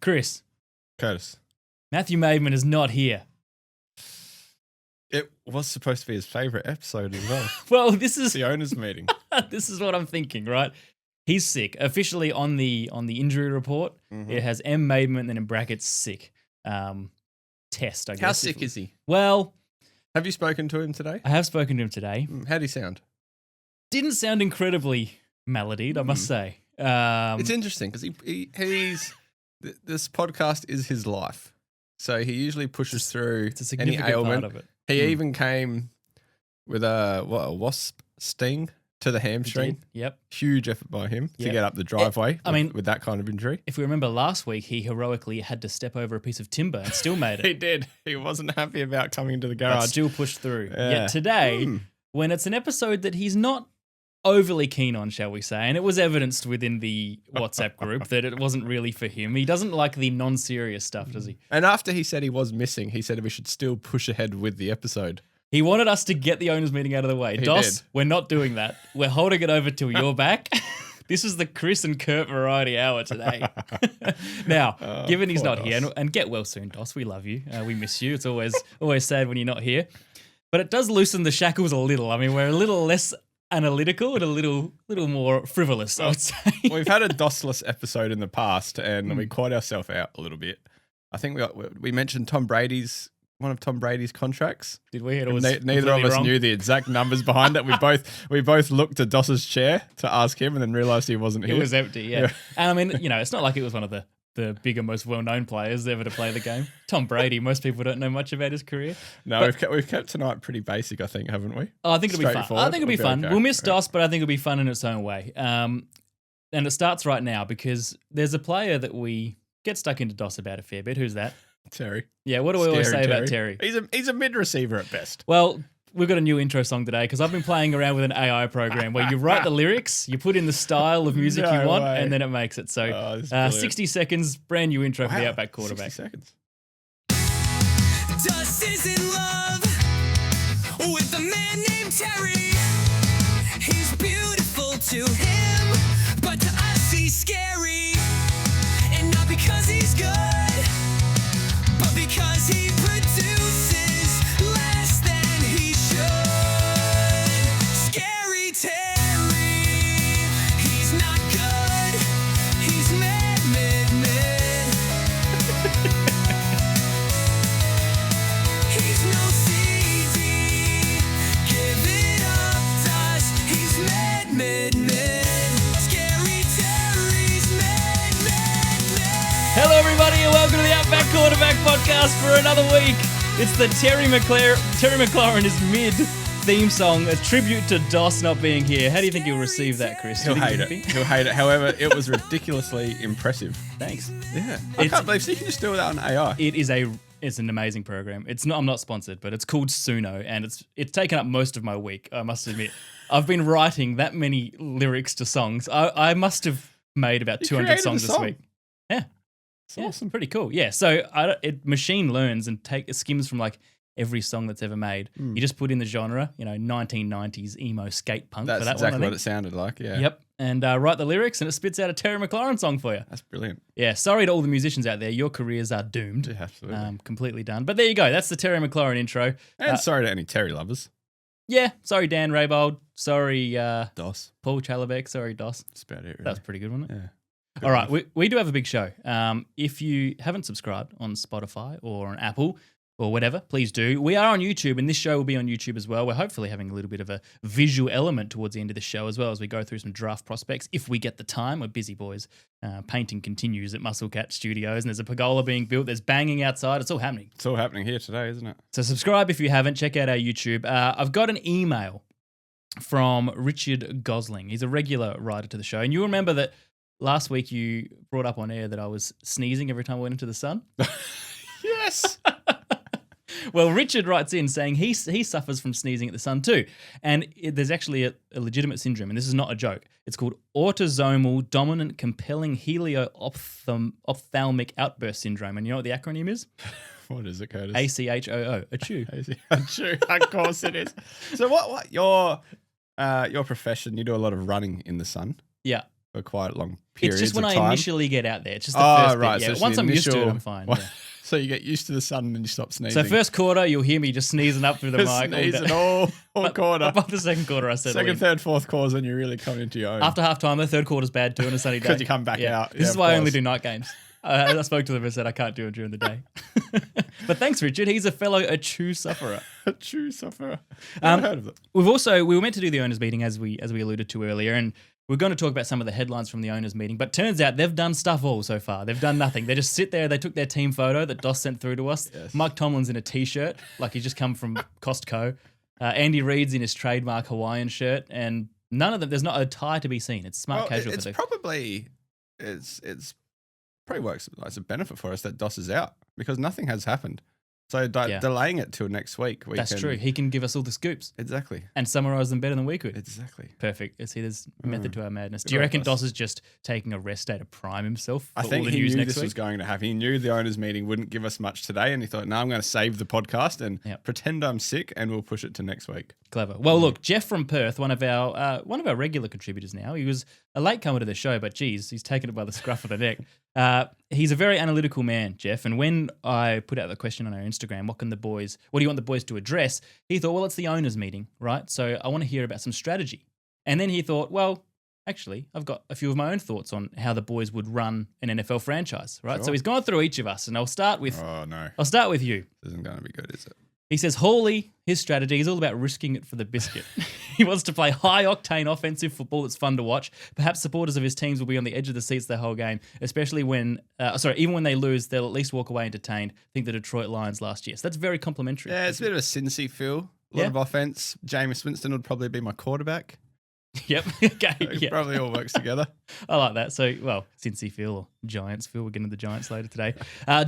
Chris, Curtis. Matthew Maidman is not here. It was supposed to be his favourite episode as well. Well, this is The owners' meeting. this is what I'm thinking, right? He's sick. Officially on the injury report, it has M. Maidman and then in brackets sick. Test, I guess. How sick is he? Well, Have you spoken to him today? I have spoken to him today. How'd he sound? Didn't sound incredibly melodied, I must say. It's interesting because this podcast is his life. So he usually pushes through It's a any significant ailment. part of it. He even came with a wasp sting to the hamstring. Yep. Huge effort by him to Yep. get up the driveway with that kind of injury. If we remember last week, he heroically had to step over a piece of timber and still made it. He did. He wasn't happy about coming into the But garage. still pushed through. Yeah. Yet today, when it's an episode that he's not overly keen on, shall we say, and it was evidenced within the WhatsApp group that it wasn't really for him. He doesn't like the non-serious stuff, does he? And after he said he was missing, he said we should still push ahead with the episode. He wanted us to get the owners' meeting out of the way. He Dos, did. we're not doing that. We're holding it over till you're back. This is the Chris and Curt variety hour today. Now, given he's poor not here, Dos. and get well soon, Dos. We love you. We miss you. It's always sad when you're not here. But it does loosen the shackles a little. I mean, we're a little less analytical and a little more frivolous, I would say. We've had a DOS-less episode in the past, and we caught ourselves out a little bit. I think we mentioned one of Tom Brady's contracts. Did we? It And was neither of us wrong. knew the exact numbers behind it. We both looked at Doss's chair to ask him, and then realised he wasn't here. It was empty, yeah. And I mean, it's not like it was one of the bigger, most well-known players ever to play the game. Tom Brady, most people don't know much about his career. No, we've kept tonight pretty basic, I think, haven't we? Oh, I think it'll be fun. Straightforward? I think it'll be fun. Okay. We'll miss Dos, but I think it'll be fun in its own way. And it starts right now because there's a player that we get stuck into Dos about a fair bit. Who's that? Terry. Yeah, what do we always say Scary about Terry? He's a mid-receiver at best. Well, we've got a new intro song today because I've been playing around with an AI program where you write the lyrics, you put in the style of music No you want, way. and then it makes it. So Oh, this is brilliant. 60 seconds, brand new intro for the Outback Quarterback. 60 seconds. Dust is in love with a man named Terry. He's beautiful to him, but to us he's scary. And not because he's good, but because he produces less than he should. Scary Terry, he's not good. He's mid. He's no CD. Give it up, Dust. He's mid. Scary Terry's mid. Hello, everybody, and welcome to the Outback Quarterback Podcast for another week. It's the Terry McLaurin is mid theme song, a tribute to Dos not being here. How do you think he'll receive that, Chris? Do He'll you think hate it. he'll be- He'll hate it. However, it was ridiculously impressive. Thanks. Yeah. I can't believe you can just do it without an AI. It's an amazing program. I'm not sponsored, but it's called Suno, and it's taken up most of my week, I must admit. I've been writing that many lyrics to songs. I must have made about 200 created songs a this song. week. Yeah. It's Yeah, awesome. pretty cool. Yeah, so it machine learns and it skims from like every song that's ever made. You just put in the genre, 1990s emo skate punk. That's for that exactly one, I what it sounded like, yeah. think. Yep, and write the lyrics, and it spits out a Terry McLaurin song for you. That's brilliant. Yeah, sorry to all the musicians out there. Your careers are doomed. Yeah, absolutely. Completely done. But there you go. That's the Terry McLaurin intro. And sorry to any Terry lovers. Yeah, sorry Dan Raybold. Sorry DOS. Paul Chalabek. Sorry Dos. That's about it, really. That was pretty good, wasn't it? Yeah. All right, we do have a big show. If you haven't subscribed on Spotify or on Apple or whatever, please do. We are on YouTube, and this show will be on YouTube as well. We're hopefully having a little bit of a visual element towards the end of the show as well as we go through some draft prospects. If we get the time, we're busy, boys. Painting continues at Muscle Cat Studios, and there's a pergola being built. There's banging outside. It's all happening. It's all happening here today, isn't it? So subscribe if you haven't. Check out our YouTube. I've got an email from Richard Gosling. He's a regular writer to the show, and you remember that last week you brought up on air that I was sneezing every time I went into the sun. Yes. Well, Richard writes in saying he suffers from sneezing at the sun too. And there's actually a legitimate syndrome, and this is not a joke. It's called autosomal dominant compelling helio-ophthalmic outburst syndrome. And you know what the acronym is? What is it, Curtis? ACHOO, achoo. True, of course it is. So what your profession, you do a lot of running in the sun. Yeah. for quite long periods It's just when of I time. initially get out there. It's just the first right. bit. Yeah. So it's Once the I'm used to it, initial- I'm fine. Yeah. So you get used to the sun and then you stop sneezing. So first quarter, you'll hear me just sneezing up through the mic. Sneezing all quarter. Above the second quarter, I settle Second, in. third, fourth quarters, and you really come into your own. After half time, the third quarter's bad too on a sunny day. 'Cause you come back out. This Yeah, is of why I only course. do night games. I spoke to them and said I can't do it during the day. But thanks, Richard. He's a fellow true sufferer. A true sufferer. Never heard of it. We were meant to do the owners meeting as we alluded to earlier, and we're going to talk about some of the headlines from the owners meeting. But turns out they've done stuff all so far. They've done nothing. They just sit there. They took their team photo that Doss sent through to us. Yes. Mike Tomlin's in a t-shirt, like he's just come from Costco. Andy Reid's in his trademark Hawaiian shirt, and none of them. There's not a tie to be seen. It's smart casual. It's probably works as a benefit for us that Doss is out because nothing has happened. So delaying it till next week. That's true. He can give us all the scoops Exactly. and summarize them better than we could. Exactly. Perfect. See, there's a method to our madness. Good Do you work, reckon Doss. Doss is just taking a rest day to prime himself? I for think all the he news knew next this week? was going to happen. He knew the owners' meeting wouldn't give us much today, and he thought, "No, I'm going to save the podcast and pretend I'm sick, and we'll push it to next week." Clever. Well, look, Jeff from Perth, one of our regular contributors now. He was a late comer to the show, but geez, he's taken it by the scruff of the neck. He's a very analytical man, Jeff. And when I put out the question on our Instagram, what do you want the boys to address? He thought, well, it's the owners' meeting, right? So I want to hear about some strategy. And then he thought, well, actually, I've got a few of my own thoughts on how the boys would run an NFL franchise, right? Sure. So he's gone through each of us, and I'll start with Oh no, you. this isn't going to be good, is it? He says Hawley, his strategy is all about risking it for the biscuit. He wants to play high-octane offensive football that's fun to watch. Perhaps supporters of his teams will be on the edge of the seats the whole game, especially even when they lose, they'll at least walk away entertained. Think the Detroit Lions last year. So that's very complimentary. Yeah, it's a bit of a Cincy feel. A lot of offense. Jameis Winston would probably be my quarterback. Yep. Okay. It Yeah. probably all works together. I like that. So, well, Cincy feel or Giants feel. We're getting to the Giants later today.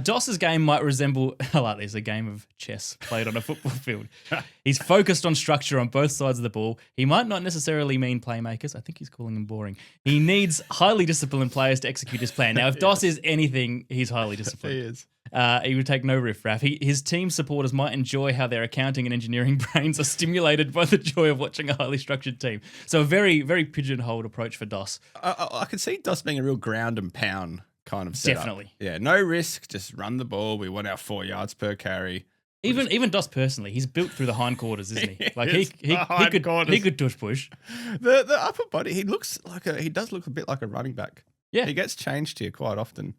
Doss's game might resemble, I like this, a game of chess played on a football field. He's focused on structure on both sides of the ball. He might not necessarily mean playmakers. I think he's calling them boring. He needs highly disciplined players to execute his plan. Now, if Doss is anything, he's highly disciplined. He is. He would take no riffraff. His team supporters might enjoy how their accounting and engineering brains are stimulated by the joy of watching a highly structured team. So a very, very pigeonholed approach for Doss. I could see Doss being a real ground and pound kind of setup. Definitely. Yeah, no risk, just run the ball. We want our 4 yards per carry. Even Doss personally, he's built through the hindquarters, isn't he? Like Yes, he could tush push. The upper body, he does look a bit like a running back. Yeah. He gets changed here quite often.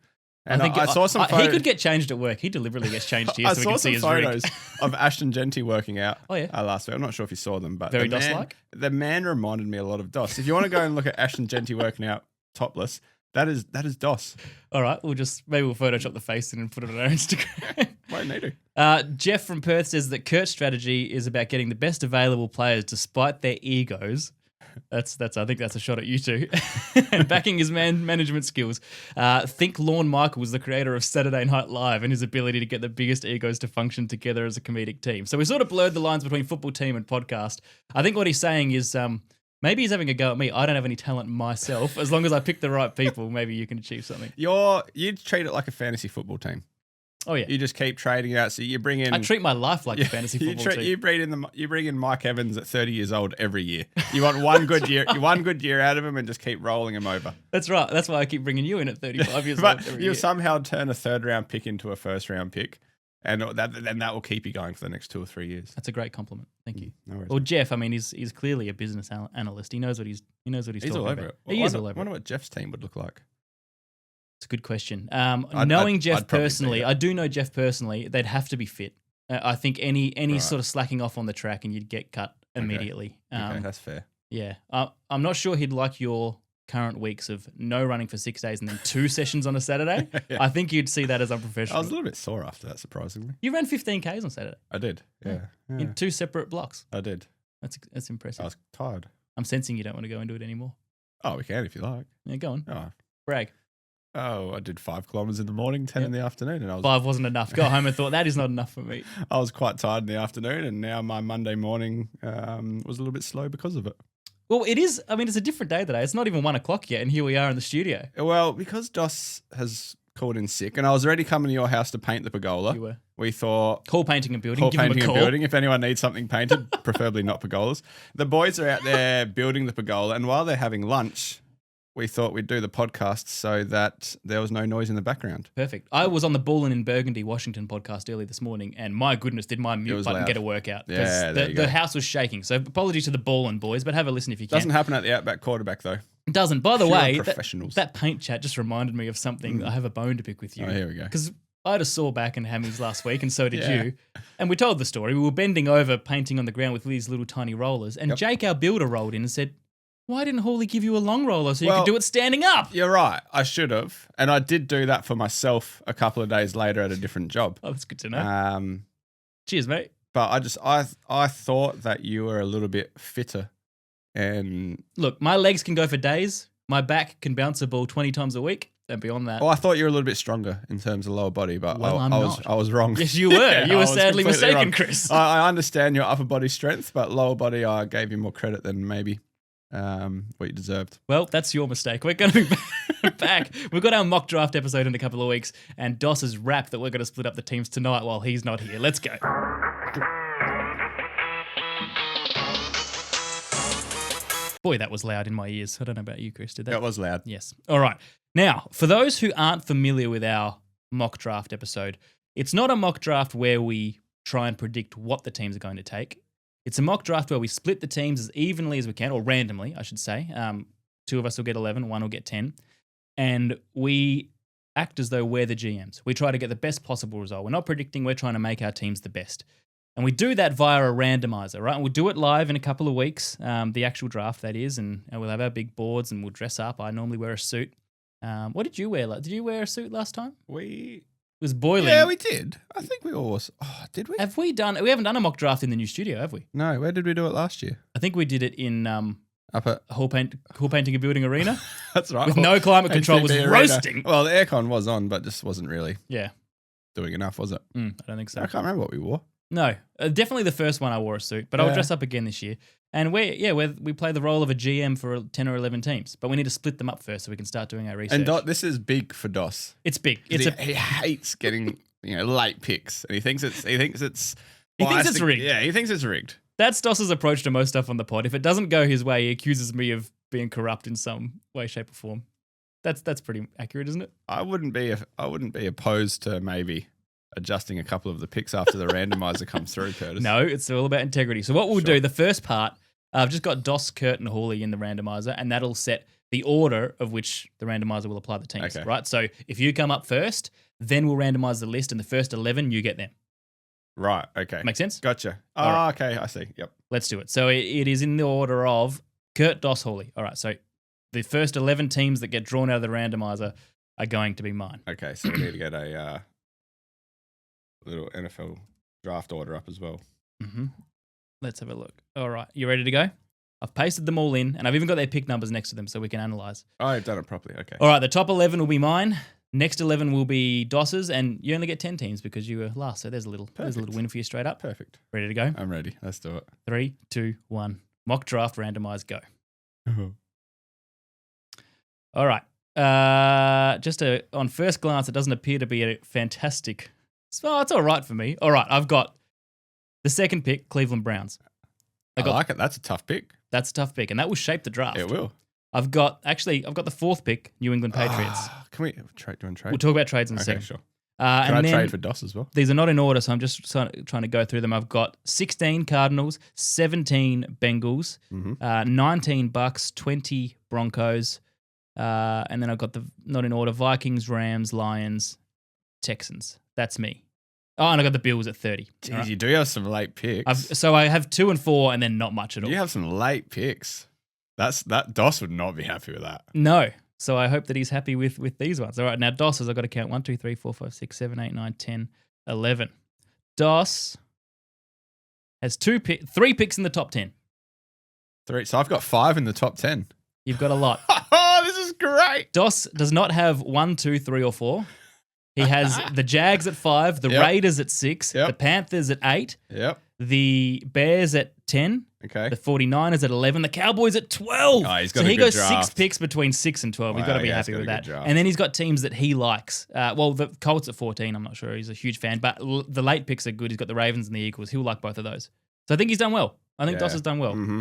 And I think I saw some photos. he could get changed at work. He deliberately gets changed here I so we saw can see some his photos rig. of Ashton Genty working out Oh, yeah. last week. I'm not sure if you saw them, but Very the man- Doss-like? The man reminded me a lot of Doss. If you want to go and look at Ashton Genty working out topless, that is Doss. All right, we'll Photoshop the face in and put it on our Instagram. Won't need to. Jeff from Perth says that Curt's strategy is about getting the best available players despite their egos. I think that's a shot at you two. And backing his management skills. Think Lorne Michaels, the creator of Saturday Night Live, and his ability to get the biggest egos to function together as a comedic team. So we sort of blurred the lines between football team and podcast. I think what he's saying is maybe he's having a go at me. I don't have any talent myself. As long as I pick the right people, maybe you can achieve something. You treat it like a fantasy football team. Oh yeah, You just keep trading it out. So you bring in. I treat my life like a fantasy football team. You bring in Mike Evans at 30 years old every year. You want one good year. You one good year out of him and just keep rolling him over. That's right. That's why I keep bringing you in at 35 years But old. Every you year. somehow turn a third round pick into a first round pick, and that will keep you going for the next 2 or 3 years. That's a great compliment. Thank you. No worries. Well, Jeff, I mean, he's clearly a business analyst. He knows what he's He's talking all over about. it. He is I all over wonder it. what Jeff's team would look like. It's a good question. Knowing Jeff I'd probably personally, be it. I do know Jeff personally. They'd have to be fit. I think any Right. sort of slacking off on the track and you'd get cut immediately. Okay, that's fair. Yeah, I'm not sure he'd like your current weeks of no running for 6 days and then 2 sessions on a Saturday. Yeah. I think you'd see that as I was unprofessional. a little bit sore after that, surprisingly. You ran 15Ks on Saturday I did. Yeah. in 2 separate blocks. I did. That's impressive. I was tired. I'm sensing you don't want to go into it anymore. Oh, we can if you like. Yeah, go on. Oh, Brag. I did 5 kilometers in the morning, 10 in the afternoon, and 5 wasn't enough. Go home and thought, that is not enough for me. I was quite tired in the afternoon, and now my Monday morning was a little bit slow because of it. Well, it is. I mean, it's a different day today. It's not even 1 o'clock yet, and here we are in the studio. Well, because Doss has called in sick, and I was already coming to your house to paint the pergola. You were. We thought Call painting and building. call Give them painting a and call. building. If anyone needs something painted, preferably not pergolas. The boys are out there building the pergola, and while they're having lunch, we thought we'd do the podcast so that there was no noise in the background. Perfect. I was on the Bull in Burgundy, Washington podcast early this morning, and my goodness, did my mute button loud. get a workout. Yeah, there you the go. house was shaking. So apologies to the Bull and boys, but have a listen if you can. Doesn't happen at the Outback quarterback, though. It doesn't. By the Pure way, professionals. that paint chat just reminded me of something. I have a bone to pick with you. Oh, here we go. Because I had a sore back and hammies last week, and so did Yeah. you. And we told the story. We were bending over, painting on the ground with these little tiny rollers. And Jake, our builder, rolled in and said, "Why didn't Hawley give you a long roller so you Well, could do it standing up?" You're right. I should have. And I did do that for myself a couple of days later at a different job. Oh, that's good to know. Cheers, mate. But I thought that you were a little bit fitter. And Look, my legs can go for days. My back can bounce a ball 20 times a week. And beyond that, I thought you were a little bit stronger in terms of lower body, but Well, I'm not. I was wrong. yes, you were. Yeah, You I were was sadly completely mistaken, wrong. Chris. I understand your upper body strength, but lower body, I gave you more credit than maybe what you deserved. Well, that's your mistake. We're going to be back. We've got our mock draft episode in a couple of weeks, and Doss has rapped that we're going to split up the teams tonight while he's not here. Let's go. Boy, that was loud in my ears. I don't know about you, Chris. Did that? That was loud. Yes. All right. Now, for those who aren't familiar with our mock draft episode, it's not a mock draft where we try and predict what the teams are going to take. It's a mock draft where we split the teams as evenly as we can, or randomly, I should say. Two of us will get 11, one will get 10. And we act as though we're the GMs. We try to get the best possible result. We're not predicting, we're trying to make our teams the best. And we do that via a randomizer, right? And we'll do it live in a couple of weeks, the actual draft, that is, and we'll have our big boards and we'll dress up. I normally wear a suit. What did you wear? Did you wear a suit last time? It was boiling. Yeah, we did. I think we all was. Oh, did we? We haven't done a mock draft in the new studio, have we? No, where did we do it last year? I think we did it in Up at Hall Painting and Building Arena. That's right. With no climate control. It was HCB roasting. Arena. Well, the aircon was on, but just wasn't really Yeah. doing enough, was it? I don't think so. I can't remember what we wore. No, definitely the first one I wore a suit, but I'll Yeah. dress up again this year. And we play the role of a GM for 10 or 11 teams, but we need to split them up first so we can start doing our research. And this is big for Doss. It's big. He hates getting late picks, and he thinks it's rigged. Yeah, he thinks it's rigged. That's Doss's approach to most stuff on the pod. If it doesn't go his way, he accuses me of being corrupt in some way, shape, or form. That's pretty accurate, isn't it? I wouldn't be opposed to maybe adjusting a couple of the picks after the randomizer comes through, Curtis. No, it's all about integrity. So what we'll do, the first part, I've just got Doss, Curt, and Hawley in the randomizer, and that'll set the order of which the randomizer will apply the teams, Okay. right? So if you come up first, then we'll randomize the list, and the first 11, you get them. Right, okay. Make sense? Gotcha. All right. Okay, I see. Yep. Let's do it. So it is in the order of Curt, Doss, Hawley. All right, so the first 11 teams that get drawn out of the randomizer are going to be mine. Okay, so we need to get a little NFL draft order up as well. Mm-hmm. Let's have a look. All right, you ready to go? I've pasted them all in, and I've even got their pick numbers next to them so we can analyze. Oh, I've done it properly. Okay. All right, the top 11 will be mine. Next 11 will be Doss's, and you only get 10 teams because you were last. So there's a little win for you straight up. Perfect. Ready to go? I'm ready. Let's do it. 3, 2, 1. Mock draft, randomize, go. All right. On first glance, it doesn't appear to be a fantastic. Oh, it's all right for me. All right, I've got the second pick, Cleveland Browns. I like it. That's a tough pick. That's a tough pick, and that will shape the draft. It will. I've got the fourth pick, New England Patriots. Can we trade? Do you want to trade? We'll talk about trades in a Okay, second. sure. And Can I then trade for Doss as well? these are not in order, so I'm just trying to go through them. I've got 16 Cardinals, 17 Bengals, 19 Bucks, 20 Broncos, and then I've got the not in order Vikings, Rams, Lions, Texans. That's me. Oh, and I got the Bills at 30. Jeez, All right. you do have some late picks. So I have 2 and 4, and then not much at all. You have some late picks. That Doss would not be happy with that. No. So I hope that he's happy with these ones. All right, now Doss, I've got to count 1, 2, 3, 4, 5, 6, 7, 8, 9, 10, 11. Doss has 3 picks in the top 10. 3. So I've got 5 in the top 10. You've got a lot. Oh, this is great. Doss does not have 1, 2, 3, or 4. He has the Jags at 5, the Yep. Raiders at 6, Yep. the Panthers at 8, Yep. the Bears at 10, Okay. the 49ers at 11, the Cowboys at 12. Oh, he's got so a he good goes draft. 6 picks between 6 and 12. You've got to Wow, be yeah, happy he's got with a that. good draft. And then he's got teams that he likes. The Colts at 14, I'm not sure. He's a huge fan. But the late picks are good. He's got the Ravens and the Eagles. He'll like both of those. So I think he's done well. I think Doss has done well. Mm-hmm.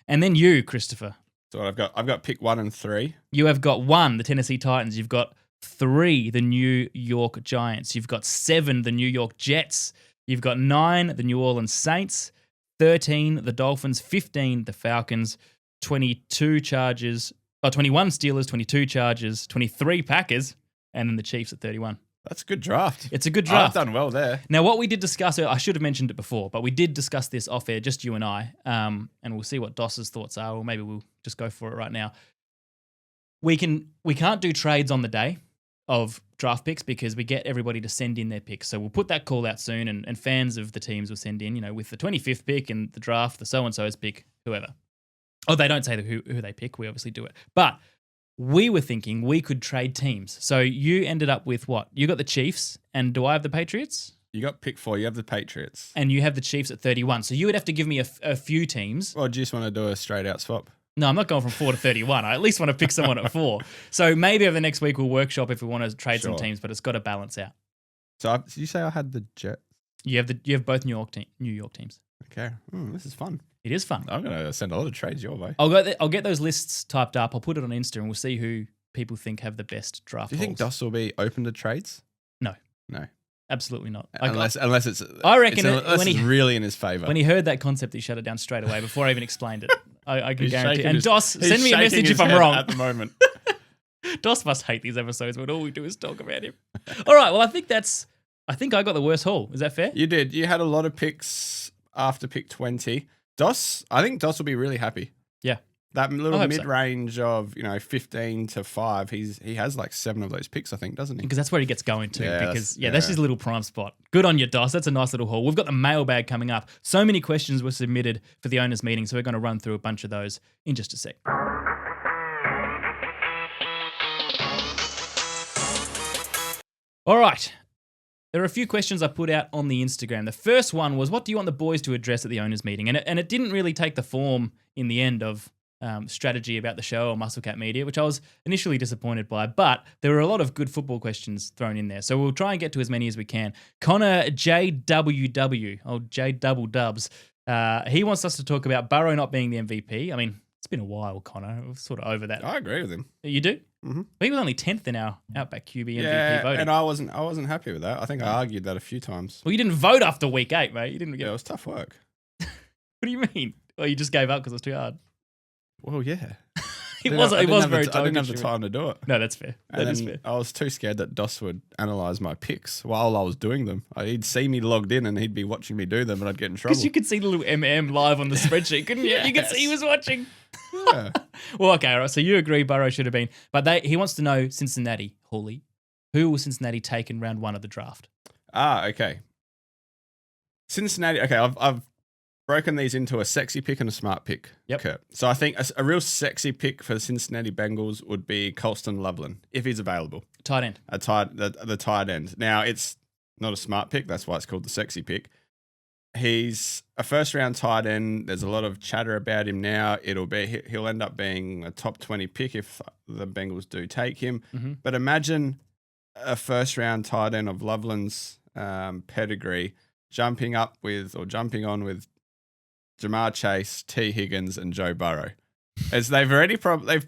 And then you, Christopher. So I've got pick 1 and 3. You have got 1, the Tennessee Titans. You've got 3, the New York Giants. You've got 7, the New York Jets. You've got 9, the New Orleans Saints. 13, the Dolphins. 15, the Falcons. 22 Chargers. 21 Steelers. 22 Chargers. 23 Packers. And then the Chiefs at 31. That's a good draft. It's a good draft. I've done well there. Now, what we did discuss, I should have mentioned it before, but we did discuss this off air, just you and I, and we'll see what Doss's thoughts are, or maybe we'll just go for it right now. We can't do trades on the day of draft picks because we get everybody to send in their picks. So we'll put that call out soon, and fans of the teams will send in, with the 25th pick and the draft, the so-and-so's pick, whoever. Oh, they don't say who they pick. We obviously do it. But we were thinking we could trade teams. So you ended up with what? You got the Chiefs, and do I have the Patriots? You got pick 4. You have the Patriots. And you have the Chiefs at 31. So you would have to give me a few teams. Or do you just want to do a straight out swap? No, I'm not going from 4 to 31. I at least want to pick someone at 4. So maybe over the next week we'll workshop if we want to trade some teams, but it's got to balance out. So did you say I had the Jets? You have both New York teams. Okay. This is fun. It is fun. I'm going to send a lot of trades your way. I'll get those lists typed up. I'll put it on Insta and we'll see who people think have the best draft. Do you think Doss will be open to trades? No. No. Absolutely not. Unless it's I reckon unless it's really in his favour. When he heard that concept, he shut it down straight away before I even explained it. I can guarantee. And Doss, he's send me a message if I'm wrong. At the moment. Doss must hate these episodes when all we do is talk about him. All right, well, I think I got the worst haul. Is that fair? You did. You had a lot of picks after pick 20. I think Doss will be really happy. Yeah. That little mid-range so. of 15 to 5, he has like 7 of those picks, I think, doesn't he? Because that's where he gets going to. Yeah, because that's his little prime spot. Good on you, Doss. That's a nice little haul. We've got the mailbag coming up. So many questions were submitted for the owners' meeting, so we're going to run through a bunch of those in just a sec. All right. There are a few questions I put out on the Instagram. The first one was, what do you want the boys to address at the owners' meeting? And it didn't really take the form in the end of strategy about the show or Musclecat Media, which I was initially disappointed by, but there were a lot of good football questions thrown in there. So we'll try and get to as many as we can. Connor JWW, J Double Dubs, he wants us to talk about Burrow not being the MVP. I mean, it's been a while, Connor. We're sort of over that. I agree with him. You do? Mm-hmm. He was only 10th in our Outback QB MVP voting. And I wasn't happy with that. I think I argued that a few times. Well, you didn't vote after week 8, mate. You didn't get. Yeah, it was tough work. What do you mean? Well, you just gave up because it was too hard. Well, yeah. It was very I didn't have the time to do it. No, that's fair. That is fair. I was too scared that Doss would analyse my picks while I was doing them. He'd see me logged in and he'd be watching me do them and I'd get in trouble. Because you could see the little live on the spreadsheet, couldn't you? Yes. You could see he was watching. Yeah. Well, okay, all right. So you agree Burrow should have been. But he wants to know Cincinnati, Hawley. Who will Cincinnati take in round 1 of the draft? Okay. Cincinnati. Okay, I've broken these into a sexy pick and a smart pick. Yep. Curt. So I think a real sexy pick for the Cincinnati Bengals would be Colston Loveland, if he's available. Tight end. The tight end. Now, it's not a smart pick. That's why it's called the sexy pick. He's a first-round tight end. There's a lot of chatter about him now. He'll end up being a top 20 pick if the Bengals do take him. Mm-hmm. But imagine a first-round tight end of Loveland's pedigree jumping on with Jamar Chase, T. Higgins, and Joe Burrow. As they've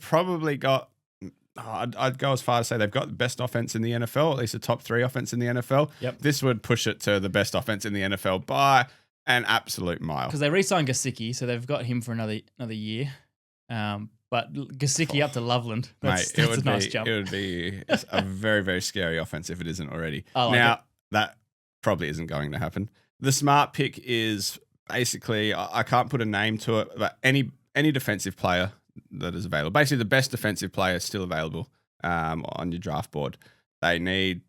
probably got, I'd go as far as say they've got the best offense in the NFL, at least a top 3 offense in the NFL. Yep. This would push it to the best offense in the NFL by an absolute mile. Because they re-signed Gesicki, so they've got him for another year. But Gesicki up to Loveland. That's a nice jump. It would be a very, very scary offense if it isn't already. That probably isn't going to happen. The smart pick is basically, I can't put a name to it, but any defensive player that is available. Basically, the best defensive player is still available on your draft board. They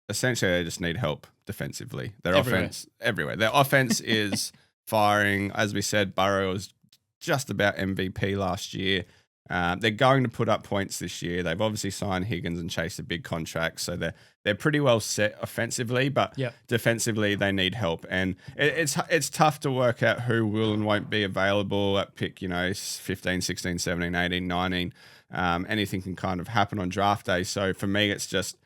just need help defensively. Their offense everywhere. Their offense is firing. As we said, Burrow was just about MVP last year. They're going to put up points this year. They've obviously signed Higgins and Chase a big contract, so they're pretty well set offensively, but defensively they need help. And it's tough to work out who will and won't be available at pick, 15, 16, 17, 18, 19. Anything can kind of happen on draft day. So for me, it's just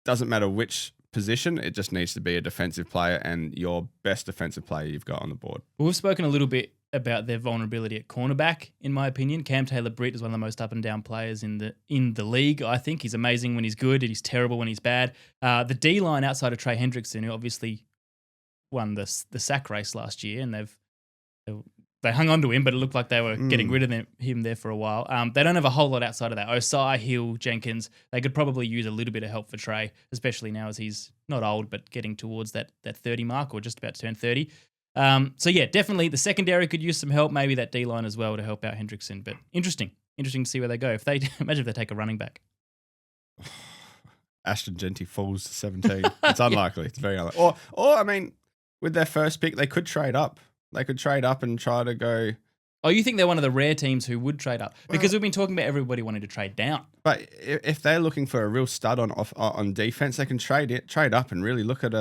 doesn't matter which position. It just needs to be a defensive player and your best defensive player you've got on the board. Well, we've spoken a little bit about their vulnerability at cornerback, in my opinion. Cam Taylor-Britt is one of the most up and down players in the league, I think. He's amazing when he's good and he's terrible when he's bad. The D-line outside of Trey Hendrickson, who obviously won the sack race last year, and they hung on to him, but it looked like they were getting rid of him there for a while. They don't have a whole lot outside of that. Osai, Hill, Jenkins, they could probably use a little bit of help for Trey, especially now as he's not old, but getting towards that 30 mark or just about to turn 30. So yeah, definitely the secondary could use some help, maybe that D-line as well to help out Hendrickson. But interesting to see where they go. Imagine if they take a running back. Ashton Genty falls to 17. It's unlikely. It's very unlikely. Or I mean, with their first pick, they could trade up. They could trade up and try to go. Oh, you think they're one of the rare teams who would trade up? Because we've been talking about everybody wanting to trade down. But if they're looking for a real stud on defense, they can trade up and really look at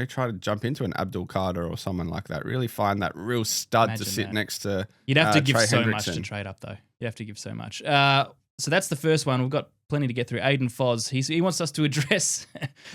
try to jump into an Abdul Carter or someone like that. Really find that real stud to sit next to. You'd have to give Trey so Hendrickson. much to trade up, though. You'd have to give so much. So that's the first one. We've got plenty to get through. Aiden Foz, he wants us to address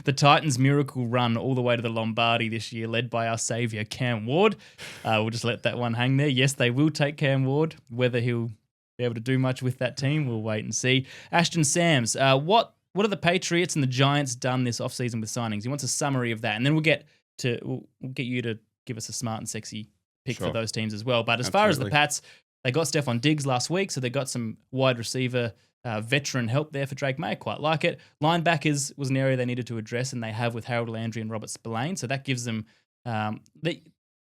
the Titans' miracle run all the way to the Lombardi this year, led by our saviour, Cam Ward. We'll just let that one hang there. Yes, they will take Cam Ward. Whether he'll be able to do much with that team, we'll wait and see. Ashton Sams, what have the Patriots and the Giants done this offseason with signings? He wants a summary of that, and then we'll get you to give us a smart and sexy pick for those teams as well. But as far as the Pats, they got Stephon Diggs last week, so they got some wide receiver veteran help there for Drake May. I quite like it. Linebackers was an area they needed to address, and they have with Harold Landry and Robert Spillane, so that gives them,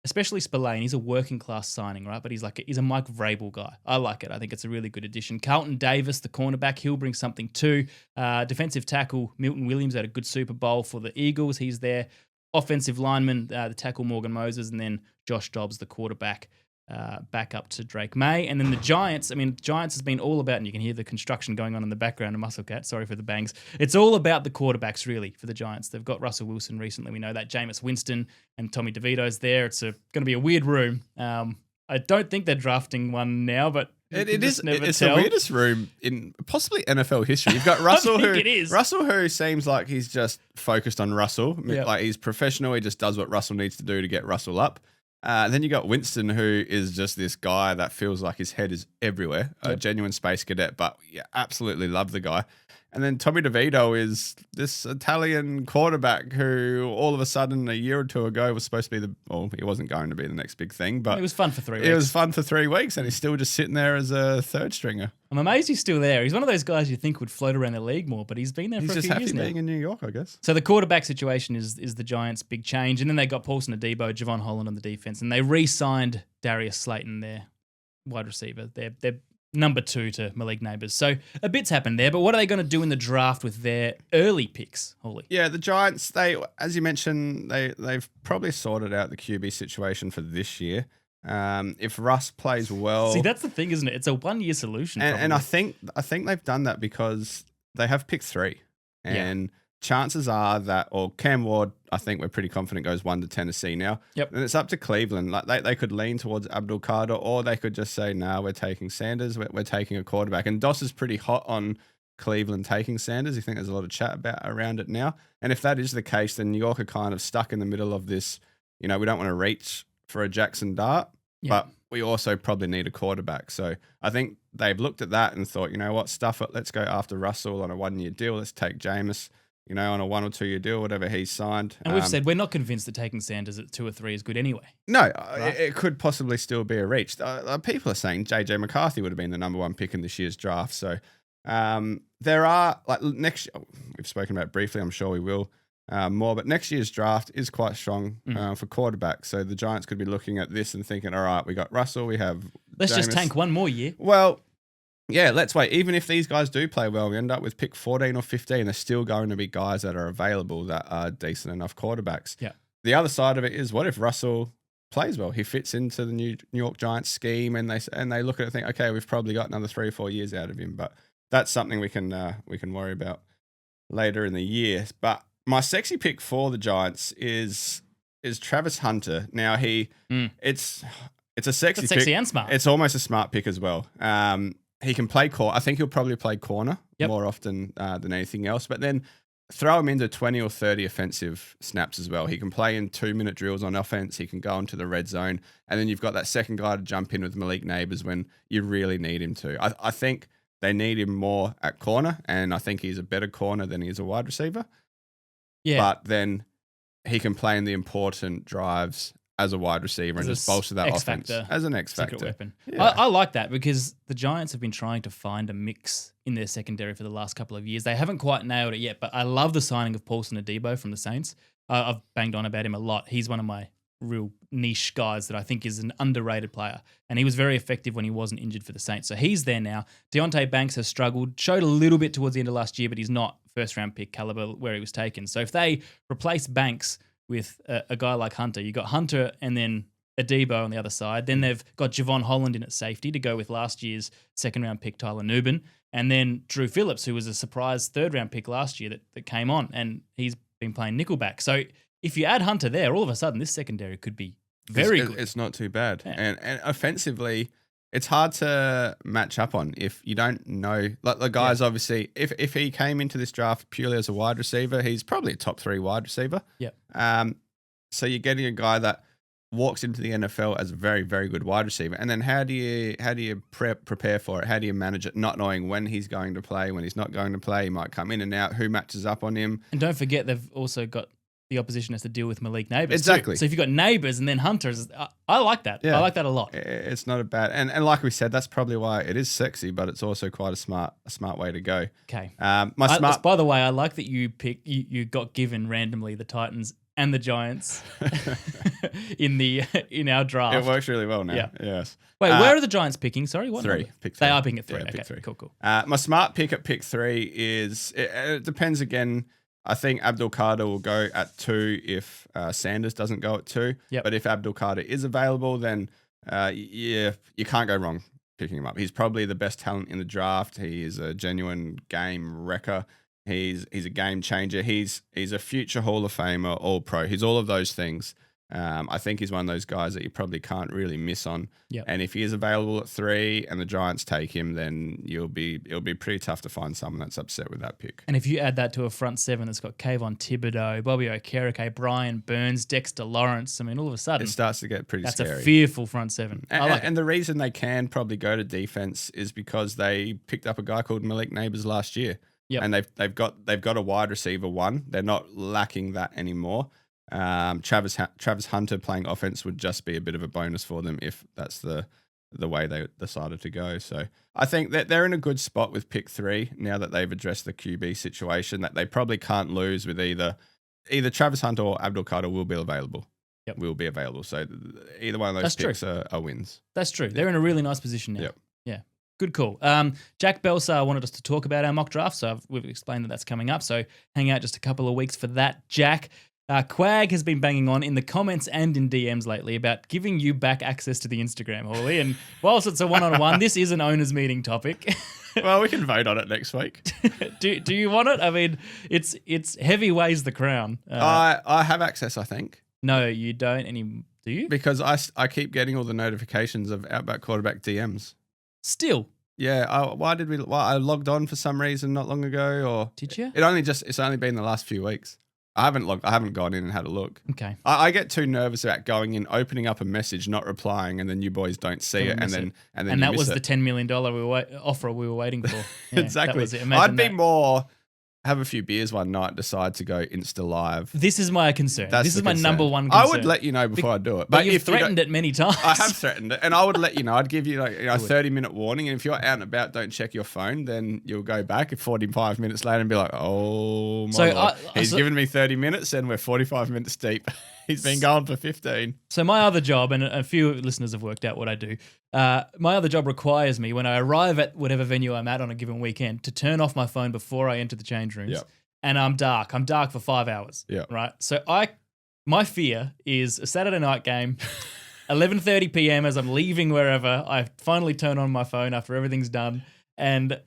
especially Spillane, he's a working class signing, right? But he's a Mike Vrabel guy. I like it. I think it's a really good addition. Carlton Davis, the cornerback, he'll bring something too. Defensive tackle Milton Williams had a good Super Bowl for the Eagles. He's there. Offensive lineman, the tackle Morgan Moses, and then Josh Dobbs, the quarterback, back up to Drake May. And then the Giants, Giants has been all about, and you can hear the construction going on in the background of Muscle Cat, sorry for the bangs. It's all about the quarterbacks, really, for the Giants. They've got Russell Wilson recently, we know that. Jameis Winston and Tommy DeVito's there. It's going to be a weird room. I don't think they're drafting one now, but it's the weirdest room in possibly NFL history. You've got Russell, who seems like he's just focused on Russell. Yep. Like he's professional. He just does what Russell needs to do to get Russell up. Then you got Winston, who is just this guy that feels like his head is everywhere, a genuine space cadet, but absolutely love the guy. And then Tommy DeVito is this Italian quarterback who all of a sudden a year or two ago was supposed to be he wasn't going to be the next big thing, but it was fun for 3 weeks. It was fun for 3 weeks, and he's still just sitting there as a third stringer. I'm amazed he's still there. He's one of those guys you think would float around the league more, but he's been there for a few years now. He's just happy being in New York, I guess. So the quarterback situation is the Giants' big change, and then they got Paulson Adebo, Javon Holland on the defense, and they re-signed Darius Slayton, their wide receiver. They're number 2 to Malik Neighbors. So a bit's happened there, but what are they going to do in the draft with their early picks, Holly? Yeah, the Giants, as you mentioned, they've probably sorted out the QB situation for this year. If Russ plays well... See, that's the thing, isn't it? It's a one-year solution. And I think they've done that because they have picked 3. And chances are that, or Cam Ward, I think we're pretty confident goes 1 to Tennessee now. Yep. And it's up to Cleveland. Like they could lean towards Abdul Carter, or they could just say, no, we're taking Sanders. We're taking a quarterback. And Doss is pretty hot on Cleveland taking Sanders. You think there's a lot of chat around it now. And if that is the case, then New York are kind of stuck in the middle of this, we don't want to reach for a Jackson Dart, but we also probably need a quarterback. So I think they've looked at that and thought, you know what, stuff it. Let's go after Russell on a 1-year deal. Let's take Jameis, on a 1 or 2 year deal, whatever he's signed. And we've said we're not convinced that taking Sanders at 2 or 3 is good anyway. No, right? It could possibly still be a reach. People are saying JJ McCarthy would have been the number 1 pick in this year's draft. So there are, next year, we've spoken about it briefly, I'm sure we will more, but next year's draft is quite strong for quarterbacks. So the Giants could be looking at this and thinking, all right, we got Russell, we have Let's Jameis. just tank 1 more year. Well, yeah, let's wait. Even if these guys do play well, we end up with pick 14 or 15. There's still going to be guys that are available that are decent enough quarterbacks. Yeah. The other side of it is, what if Russell plays well? He fits into the New York Giants scheme, and they look at it and think, okay, we've probably got another 3 or 4 years out of him. But that's something we can worry about later in the year. But my sexy pick for the Giants is Travis Hunter. Now it's a sexy pick. Sexy and smart. It's almost a smart pick as well. He can play corner. I think he'll probably play corner more often than anything else. But then throw him into 20 or 30 offensive snaps as well. He can play in 2-minute drills on offense. He can go into the red zone. And then you've got that second guy to jump in with Malik Neighbors when you really need him to. I think they need him more at corner, and I think he's a better corner than he is a wide receiver. Yeah. But then he can play in the important drives as a wide receiver and just bolster that offense as an X factor. Secret weapon. Yeah. I like that because the Giants have been trying to find a mix in their secondary for the last couple of years. They haven't quite nailed it yet, but I love the signing of Paulson Adebo from the Saints. I've banged on about him a lot. He's one of my real niche guys that I think is an underrated player, and he was very effective when he wasn't injured for the Saints. So he's there now. Deontay Banks has struggled, showed a little bit towards the end of last year, but he's not first-round pick caliber where he was taken. So if they replace Banks with a guy like Hunter, you got Hunter and then Adebo on the other side. Then they've got Javon Holland in at safety to go with last year's second-round pick Tyler Nubin, and then Drew Phillips, who was a surprise third-round pick last year that came on, and he's been playing nickelback. So if you add Hunter there, all of a sudden this secondary could be very good. It's not too bad. Yeah. And offensively, it's hard to match up on if you don't know. Like the guys, obviously, if he came into this draft purely as a wide receiver, he's probably a top 3 wide receiver. Yep. So you're getting a guy that walks into the NFL as a very, very good wide receiver. And then how do you prepare for it? How do you manage it? Not knowing when he's going to play, when he's not going to play, he might come in and out. Who matches up on him? And don't forget, they've also got the opposition has to deal with Malik Neighbors. Exactly. Too. So if you've got Neighbors and then Hunters, I like that. Yeah. I like that a lot. It's not a bad, and like we said, that's probably why it is sexy, but it's also quite a smart way to go. Okay. By the way, I like that you got given randomly the Titans and the Giants in our draft. It works really well now. Yeah. Yes. Wait, where are the Giants picking? Sorry, what 3. number? Pick 3. They are picking at 3. Yeah, okay, pick 3. Cool. My smart pick at pick 3 is it depends again. I think Abdul Carter will go at 2 if Sanders doesn't go at 2. Yep. But if Abdul Carter is available, then you can't go wrong picking him up. He's probably the best talent in the draft. He is a genuine game wrecker. He's a game changer. He's a future Hall of Famer, All Pro. He's all of those things. I think he's one of those guys that you probably can't really miss on. Yep. And if he is available at 3 and the Giants take him, then it'll be pretty tough to find someone that's upset with that pick. And if you add that to a front 7 that's got Kayvon Thibodeau, Bobby Okereke, Brian Burns, Dexter Lawrence, I mean, all of a sudden, It starts to get pretty scary. that's a fearful front 7. And the reason they can probably go to defense is because they picked up a guy called Malik Neighbors last year. Yep. And they've got a wide receiver 1. They're not lacking that anymore. Travis Hunter playing offense would just be a bit of a bonus for them if that's the way they decided to go. So I think that they're in a good spot with pick 3 now that they've addressed the QB situation, that they probably can't lose with either Travis Hunter or Abdul Carter will be available. Yep. Will be available. So either one of those That's picks are wins. That's true. They're in a really nice position now. Yep. Yeah. Good call. Jack Belsar wanted us to talk about our mock draft, so we've explained that that's coming up. So hang out just a couple of weeks for that, Jack. Quag has been banging on in the comments and in DMs lately about giving you back access to the Instagram, Hawley. And whilst it's a one-on-one, this is an owners meeting topic. Well, we can vote on it next week. Do you want it? I mean, it's heavy weighs the crown. I have access, I think. No, you don't. Do you? Because I keep getting all the notifications of Outback Quarterback DMs. Still. Yeah. I logged on for some reason not long ago, or Did you? It's only been the last few weeks. I haven't gone in and had a look. Okay. I get too nervous about going in, opening up a message, not replying, and then you boys don't see it, and then that was the $10 million offer we were waiting for. Yeah, exactly. That was it. I'd be more have a few beers one night, decide to go Insta Live. This is my concern. This is my concern. number one concern. I would let you know before I do it. But you've threatened it many times. I have threatened it, and I would let you know. I'd give you a 30-minute warning, and if you're out and about, don't check your phone, then you'll go back 45 minutes later and be like, oh my Lord. He's given me 30 minutes and we're 45 minutes deep. He's been going for 15. So my other job, and a few listeners have worked out what I do, my other job requires me, when I arrive at whatever venue I'm at on a given weekend, to turn off my phone before I enter the change rooms. Yep. And I'm dark. I'm dark for 5 hours. Yeah. Right? So my fear is a Saturday night game, 11:30 p.m. as I'm leaving wherever, I finally turn on my phone after everything's done, and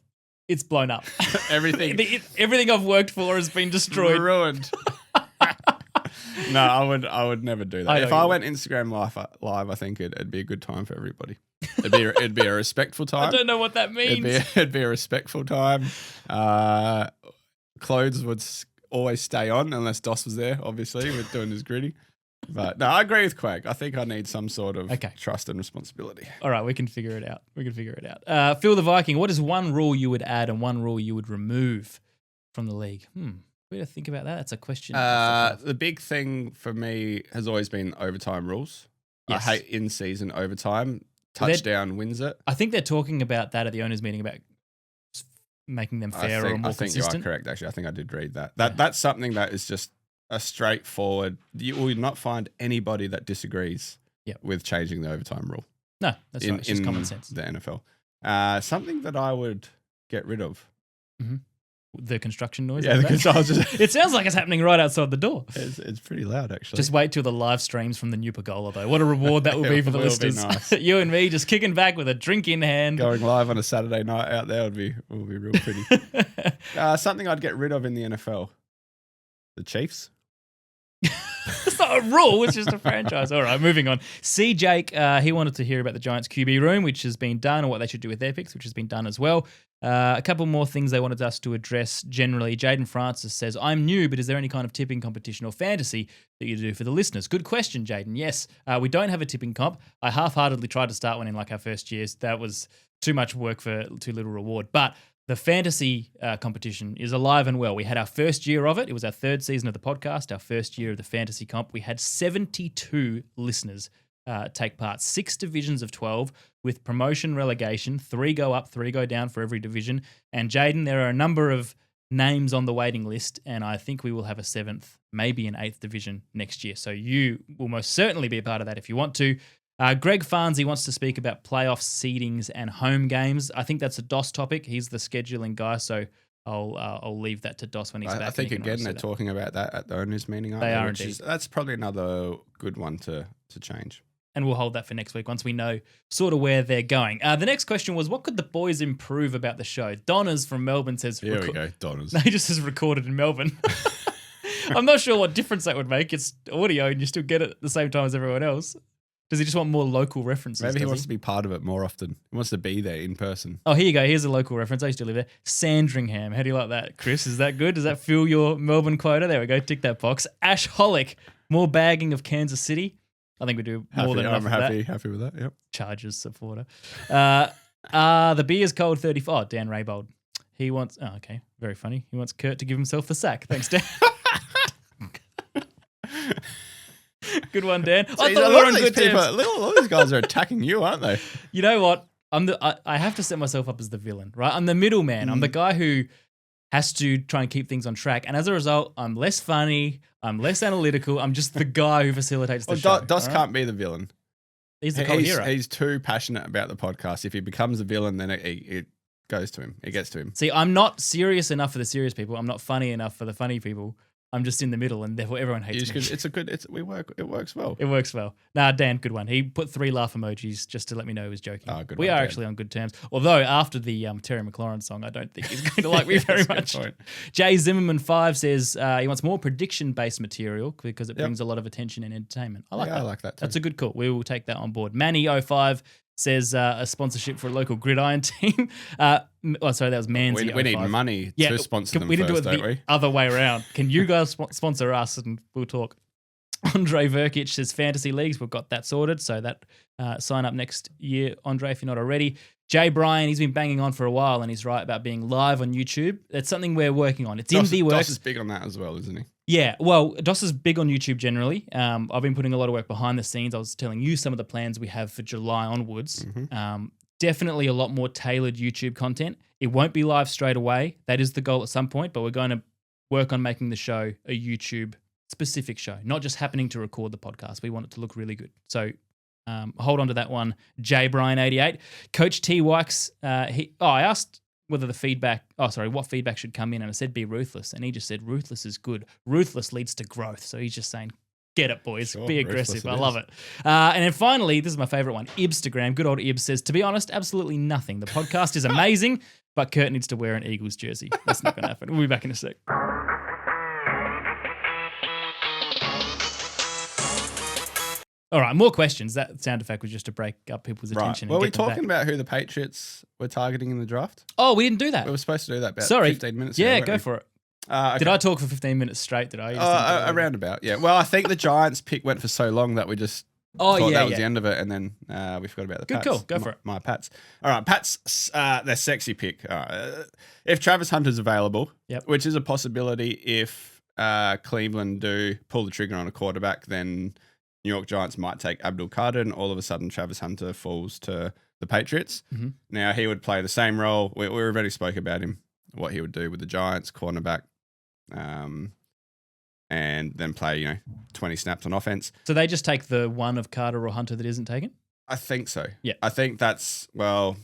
it's blown up. Everything I've worked for has been destroyed. Ruined. No, I would never do that. If I went Instagram live, I think it'd be a good time for everybody. It'd be a respectful time. I don't know what that means. It'd be a respectful time. Clothes always stay on unless Doss was there, obviously, with doing his gritty. But no, I agree with Quag. I think I need some sort of trust and responsibility. All right, we can figure it out. Phil the Viking, what is one rule you would add and one rule you would remove from the league? We got to think about that. That's a question. The big thing for me has always been overtime rules. Yes. I hate in-season overtime. Touchdown wins it. I think they're talking about that at the owners' meeting about making them fairer or more I think consistent. you are correct, actually. I think I did read that. That's something that is just a straightforward. You will not find anybody that disagrees with changing the overtime rule. No, that's right. It's just common sense. The NFL. Something that I would get rid of. Mm-hmm. The construction noise. Yeah, it sounds like it's happening right outside the door. It's pretty loud, actually. Just wait till the live streams from the new Pergola, though. What a reward that will be for the listeners. Nice. You and me just kicking back with a drink in hand. Going live on a Saturday night out there would be real pretty. Something I'd get rid of in the NFL. The Chiefs. It's not a rule, it's just a franchise. All right, moving on. C. Jake, he wanted to hear about the Giants QB room, which has been done, and what they should do with their picks, which has been done as well. A couple more things they wanted us to address generally. Jaden Francis says, I'm new, but is there any kind of tipping competition or fantasy that you do for the listeners? Good question, Jaden. Yes, we don't have a tipping comp. I half-heartedly tried to start one in like our first years. That was too much work for too little reward. But the fantasy competition is alive and well. We had our first year of it. It was our third season of the podcast, our first year of the fantasy comp. We had 72 listeners take part, 6 divisions of 12 with promotion relegation, 3 go up, 3 go down for every division. And Jaden, there are a number of names on the waiting list, and I think we will have a 7th, maybe an 8th division next year. So you will most certainly be a part of that if you want to. Greg Farnsey wants to speak about playoff seedings and home games. I think that's a DOS topic. He's the scheduling guy, so I'll leave that to DOS when he's back. I think again they're talking about that at the owners' meeting. They are indeed. That's probably another good one to change. And we'll hold that for next week once we know sort of where they're going. The next question was, what could the boys improve about the show? Donners from Melbourne says... Here we go, Donners. They just says recorded in Melbourne. I'm not sure what difference that would make. It's audio and you still get it at the same time as everyone else. Does he just want more local references? Maybe he wants to be part of it more often. He wants to be there in person. Oh, here you go. Here's a local reference. I used to live there. Sandringham. How do you like that, Chris? Is that good? Does that fill your Melbourne quota? There we go. Tick that box. Ash Holick. More bagging of Kansas City. I think we do more than enough of that. I'm happy with that, yep. Chargers supporter. The beer's cold 35. Oh, Dan Raybold. He wants... Oh, okay. Very funny. He wants Curt to give himself the sack. Thanks, Dan. Good one, Dan. I thought we were on good terms. A lot of these guys are attacking you, aren't they? You know what? I have to set myself up as the villain, right? I'm the middleman. I'm the guy who has to try and keep things on track. And as a result, I'm less funny. I'm less analytical. I'm just the guy who facilitates the show. Dos can't be the villain. He's the cold hero. He's too passionate about the podcast. If he becomes the villain, then it goes to him. It gets to him. See, I'm not serious enough for the serious people. I'm not funny enough for the funny people. I'm just in the middle, and therefore everyone hates me. It works well. It works well. Nah, Dan, good one. He put 3 laugh emojis just to let me know he was joking. Oh, good we one, are Dan. Although after the Terry McLaurin's song, I don't think he's going to like me very much. Jay Zimmerman 5 says he wants more prediction-based material because it brings a lot of attention and entertainment. I like that. I like that too. That's a good call. We will take that on board. Manny05 says a sponsorship for a local gridiron team. That was Manzi. We need money to sponsor them. We didn't first, do it the other way around. Can you guys sponsor us and we'll talk? Andre Verkic says fantasy leagues. We've got that sorted. So that sign up next year, Andre, if you're not already. Jay Bryan, he's been banging on for a while and he's right about being live on YouTube. That's something we're working on. It's in the works. Dos is big on that as well, isn't he? Yeah, well, Dos is big on YouTube generally. I've been putting a lot of work behind the scenes. I was telling you some of the plans we have for July onwards. Mm-hmm. Definitely a lot more tailored YouTube content. It won't be live straight away. That is the goal at some point, but we're going to work on making the show a YouTube-specific show, not just happening to record the podcast. We want it to look really good. So hold on to that one, J Brian88. Coach T. Wykes, I asked what feedback should come in, and I said be ruthless, and he just said ruthless is good. Ruthless leads to growth. So he's just saying, get it, boys. Sure, be aggressive. I love it. And then finally, this is my favorite one. Ibstagram, good old Ibs says, to be honest, absolutely nothing. The podcast is amazing, but Curt needs to wear an Eagles jersey. That's not going to happen. We'll be back in a sec. All right, more questions. That sound effect was just to break up people's attention. Were we talking about who the Patriots were targeting in the draft? Oh, we didn't do that. We were supposed to do that about 15 minutes ago. Yeah, go for it. Okay. Did I talk for 15 minutes straight? Did I? You just didn't go over? Around about, yeah. Well, I think the Giants pick went for so long that we just thought that was the end of it, and then we forgot about the Pats. Good call. Go for it. My Pats. All right, Pats, their sexy pick. If Travis Hunter's available, which is a possibility if Cleveland do pull the trigger on a quarterback, then New York Giants might take Abdul Carter, and all of a sudden Travis Hunter falls to the Patriots. Mm-hmm. Now, he would play the same role. We already spoke about him, what he would do with the Giants, cornerback, and then play, 20 snaps on offense. So they just take the one of Carter or Hunter that isn't taken? I think so. Yeah. I think that's, yeah.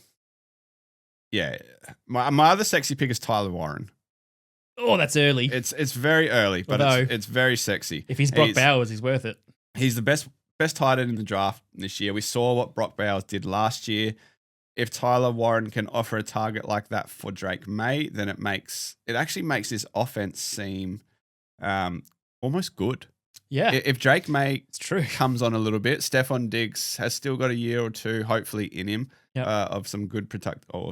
My other sexy pick is Tyler Warren. Oh, that's early. It's very early, but it's very sexy. If he's Brock Bowers, he's worth it. He's the best tight end in the draft this year. We saw what Brock Bowers did last year. If Tyler Warren can offer a target like that for Drake May, then it actually makes this offense seem almost good. Yeah. If Drake May it's true. comes on a little bit, Stephon Diggs has still got a year or two, hopefully, in him of some good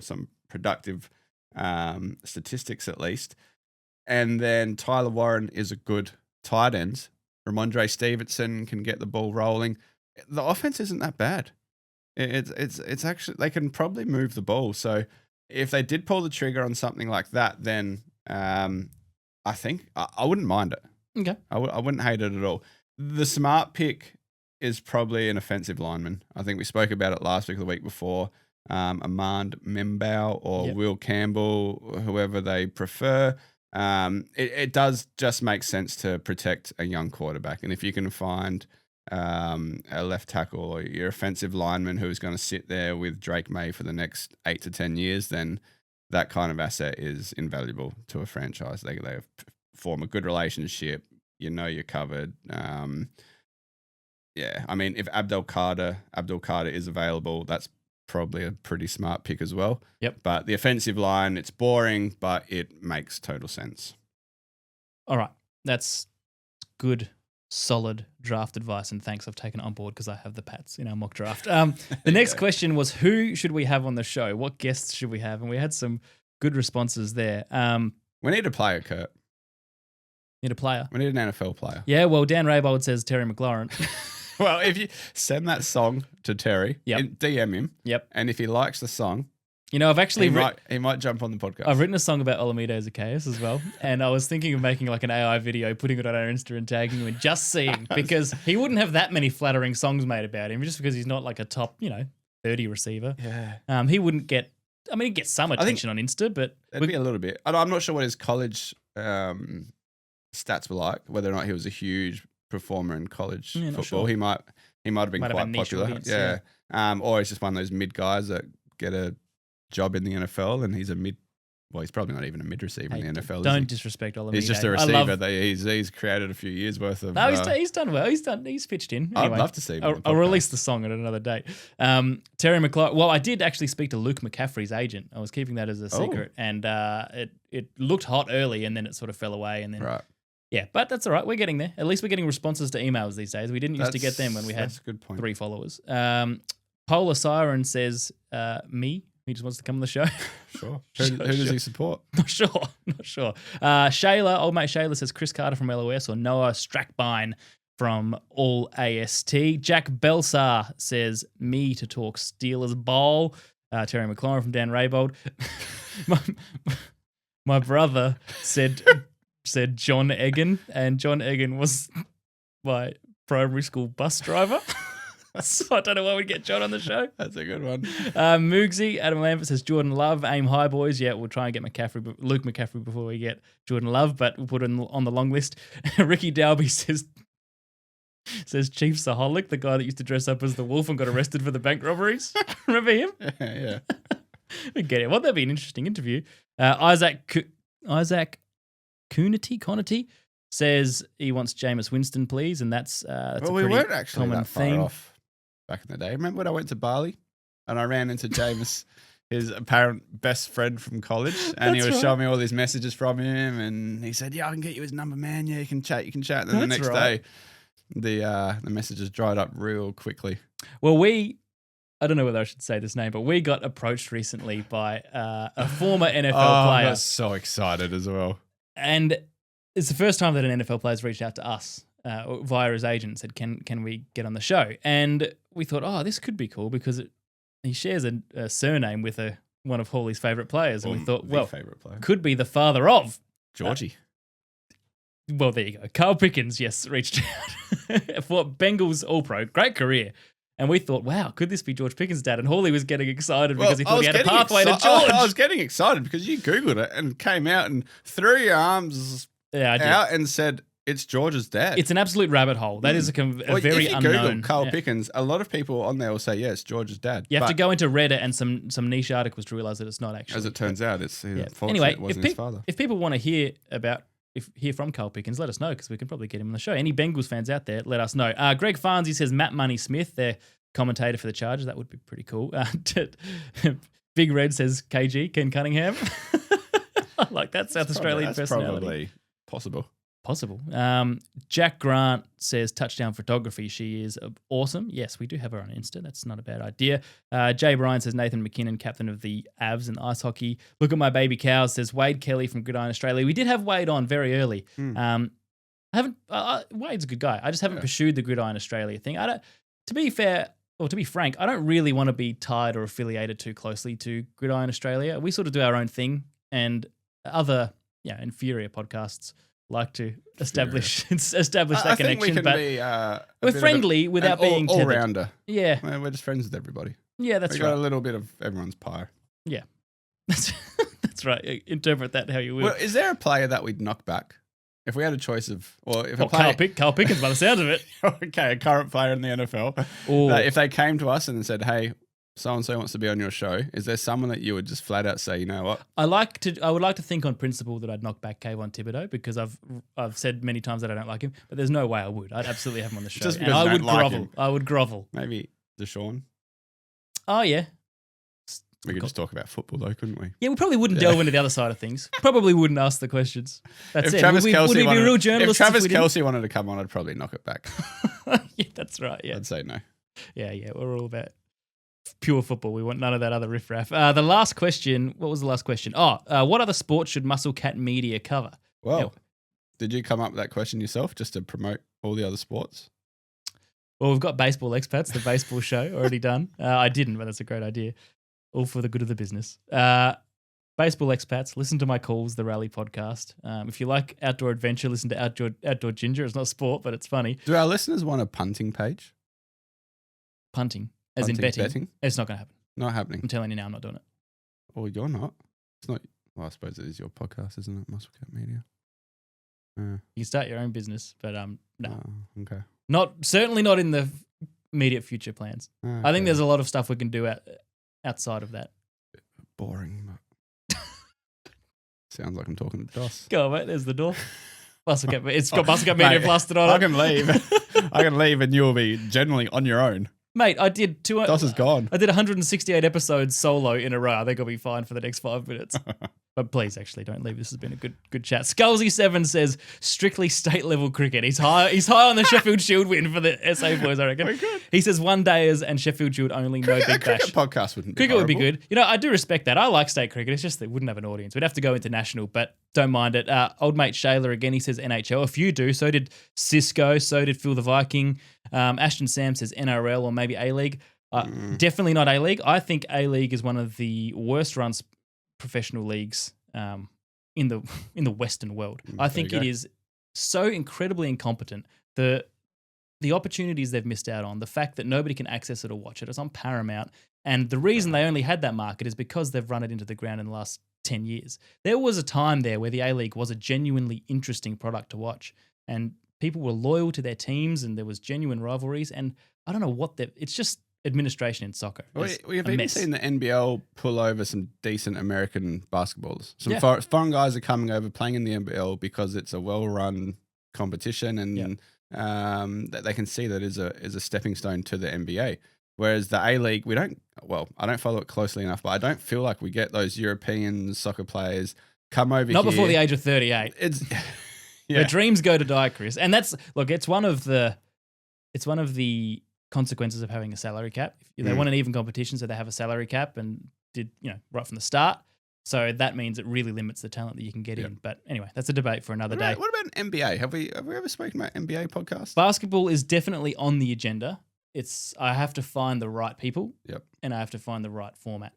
some productive statistics at least. And then Tyler Warren is a good tight end. Ramondre Stevenson can get the ball rolling. The offense isn't that bad. It's actually, they can probably move the ball. So if they did pull the trigger on something like that, then I think I wouldn't mind it. Okay. I wouldn't hate it at all. The smart pick is probably an offensive lineman. I think we spoke about it last week or the week before. Amand Membao or Will Campbell, whoever they prefer. It does just make sense to protect a young quarterback. And if you can find a left tackle or your offensive lineman who's going to sit there with Drake May for the next 8 to 10 years, then that kind of asset is invaluable to a franchise. They form a good relationship. You're covered. Yeah, I mean, if Abdul Carter is available, that's probably a pretty smart pick as well. Yep. But the offensive line, it's boring, but it makes total sense. All right. That's good, solid draft advice. And thanks. I've taken it on board because I have the Pats in our mock draft. The next question was, who should we have on the show? What guests should we have? And we had some good responses there. We need a player, Curt. Need a player? We need an NFL player. Yeah, well, Dan Raybold says Terry McLaurin. Well, if you send that song to Terry, DM him. Yep. And if he likes the song, I've actually he might jump on the podcast. I've written a song about Olamide Zacchaeus as well, and I was thinking of making like an AI video, putting it on our Insta and tagging him and just seeing, because he wouldn't have that many flattering songs made about him just because he's not like a top, 30 receiver. Yeah. He wouldn't get. I mean, he'd get some attention on Insta, but it'd be a little bit. I'm not sure what his college stats were like, whether or not he was a huge performer in college football. Sure. He might have been quite popular. Audience, yeah. Or he's just one of those mid guys that get a job in the NFL, and he's a mid. Well, he's probably not even a mid receiver in the NFL. Don't disrespect Olamide. He's just a receiver that he's created a few years worth of. No, he's done well. He's pitched in. Anyway, I'd love to see him. I'll release the song at another date. Terry McLaurin. Well, I did actually speak to Luke McCaffrey's agent. I was keeping that as a secret, and it looked hot early, and then it sort of fell away, and then right. Yeah, but that's all right. We're getting there. At least we're getting responses to emails these days. We didn't used to get them when we had 3 followers. Polar Siren says me. He just wants to come on the show. Sure. Who does he support? Not sure. Shayla, old mate Shayla says Chris Carter from LOS or Noah Strackbine from All AST. Jack Belsar says me to talk Steelers Bowl. Terry McLaurin from Dan Raybold. my brother said John Egan, and John Egan was my primary school bus driver. So I don't know why we'd get John on the show. That's a good one. Moogsy, Adam Lambert says Jordan Love, aim high, boys. Yeah, we'll try and get Luke McCaffrey before we get Jordan Love, but we'll put it on the long list. Ricky Dalby says Chief Saholic, the guy that used to dress up as the wolf and got arrested for the bank robberies. Remember him? Yeah. We get it. Well, that'd be an interesting interview. Isaac Conity says he wants Jameis Winston, please, and that's a we pretty weren't actually common that far theme. off back in the day. Remember when I went to Bali and I ran into Jameis, his apparent best friend from college, and he was showing me all these messages from him, and he said, "Yeah, I can get you his number, man. Yeah, you can chat." And then the next day, the messages dried up real quickly. Well, I don't know whether I should say this name, but we got approached recently by a former NFL player. I was so excited as well. And it's the first time that an NFL player's reached out to us via his agent and said, can we get on the show? And we thought, oh, this could be cool because he shares a surname with one of Hawley's favourite players. And we thought, well, favorite player. could be the father of. Georgie. Well, there you go. Carl Pickens, yes, reached out for Bengals All-Pro. Great career. And we thought, wow, could this be George Pickens' dad? And Hawley was getting excited because he thought he had a pathway to George. I was getting excited because you Googled it and came out and threw your arms out and said, it's George's dad. It's an absolute rabbit hole. That is a very if you unknown. Google Carl Pickens, a lot of people on there will say, yeah, it's George's dad. You have to go into Reddit and some niche articles to realize that it's not actually. As it turns out, it's anyway, it wasn't his father. If people want to hear from Carl Pickens, let us know because we can probably get him on the show. Any Bengals fans out there, let us know. Greg Farnsey says Matt Money Smith, their commentator for the Chargers. That would be pretty cool. Big Red says KG, Ken Cunningham. I like that South Australian personality. Probably possible. Possible. Jack Grant says touchdown photography. She is awesome. Yes, we do have her on Insta. That's not a bad idea. Jay Bryan says Nathan McKinnon, captain of the Avs and ice hockey. Look at my baby cows. Says Wade Kelly from Gridiron Australia. We did have Wade on very early. I haven't. Wade's a good guy. I just haven't pursued the Gridiron Australia thing. I don't. To be fair, or to be frank, I don't really want to be tied or affiliated too closely to Gridiron Australia. We sort of do our own thing, and other inferior podcasts like to establish that I connection. Think we can but be, we're friendly without being all tethered. rounder. Yeah, we're just friends with everybody. Yeah, that's we right. got a little bit of everyone's pie. Yeah, that's right. Interpret that how you will. Well, is there a player that we'd knock back if we had a choice of, or if a player, Carl Pickens by the sound of it? Okay, a current player in the NFL. That if they came to us and said, "Hey, so and so wants to be on your show," is there someone that you would just flat out say, "You know what?" I would like to think on principle that I'd knock back Kayvon Thibodeau because I've said many times that I don't like him, but there's no way I would. I'd absolutely have him on the show. Just and because I you would don't like grovel. him. I would grovel. Maybe Deshaun. Oh yeah. We could just talk about football though, couldn't we? Yeah, we probably wouldn't delve into the other side of things. Probably wouldn't ask the questions. That's If it. Travis Would we be real journalists? If Travis Kelce wanted to come on, I'd probably knock it back. Yeah, that's right. Yeah, I'd say no. Yeah. We're all about pure football. We want none of that other riffraff. The last question. What was the last question? What other sports should Muscle Cat Media cover? Well, did you come up with that question yourself just to promote all the other sports? Well, we've got Baseball Expats, the baseball show, already done. I didn't, but that's a great idea. All for the good of the business. Baseball Expats, listen to my calls, the Rally podcast. If you like outdoor adventure, listen to Outdoor Ginger. It's not sport, but it's funny. Do our listeners want a punting page? Punting, as in betting. It's not going to happen. Not happening. I'm telling you now, I'm not doing it. Well, you're not. It's not. Well, I suppose it is your podcast, isn't it? Muscle Cat Media. You can start your own business, but no. Oh, okay. Certainly not in the immediate future plans. Okay. I think there's a lot of stuff we can do outside of that. Boring, but sounds like I'm talking to Doss. Go on, mate. There's the door. It's got Muscle Cat Media plastered on it. I can leave. I can leave, and you'll be generally on your own. Mate, I did Doss is gone. I did 168 episodes solo in a row. I think I'll be fine for the next 5 minutes. But please, actually, don't leave. This has been a good chat. Skullsy7 says strictly state level cricket. He's high on the Sheffield Shield win for the SA boys, I reckon. He says one dayers and Sheffield Shield only, no Big Bash. Cricket podcast wouldn't be Cricket would be good. You know, I do respect that. I like state cricket. It's just they wouldn't have an audience. We'd have to go international, but don't mind it. Old mate Shayla again. He says NHL. A few do. So did Cisco. So did Phil the Viking. Ashton Sam says NRL or maybe A-League. Definitely not A-League. I think A-League is one of the worst run professional leagues in the Western world. I think it is so incredibly incompetent. The opportunities they've missed out on, the fact that nobody can access it or watch it, it's on Paramount. And the reason they only had that market is because they've run it into the ground in the last 10 years. There was a time there where the A-League was a genuinely interesting product to watch, and people were loyal to their teams, and there was genuine rivalries. And I don't know what it's just administration in soccer. We have even seen the NBL pull over some decent American basketballers. Some Yeah. foreign guys are coming over playing in the NBL because it's a well-run competition, and that they can see that is a stepping stone to the NBA. Whereas the A-League, I don't follow it closely enough, but I don't feel like we get those European soccer players come over here. Not before the age of 38. It's Their dreams go to die, Chris. And it's one of the consequences of having a salary cap. They want an even competition, so they have a salary cap and did, right from the start. So that means it really limits the talent that you can get in. But anyway, that's a debate for another day. What about NBA? Have we ever spoken about NBA podcasts? Basketball is definitely on the agenda. I have to find the right people. Yep. And I have to find the right format.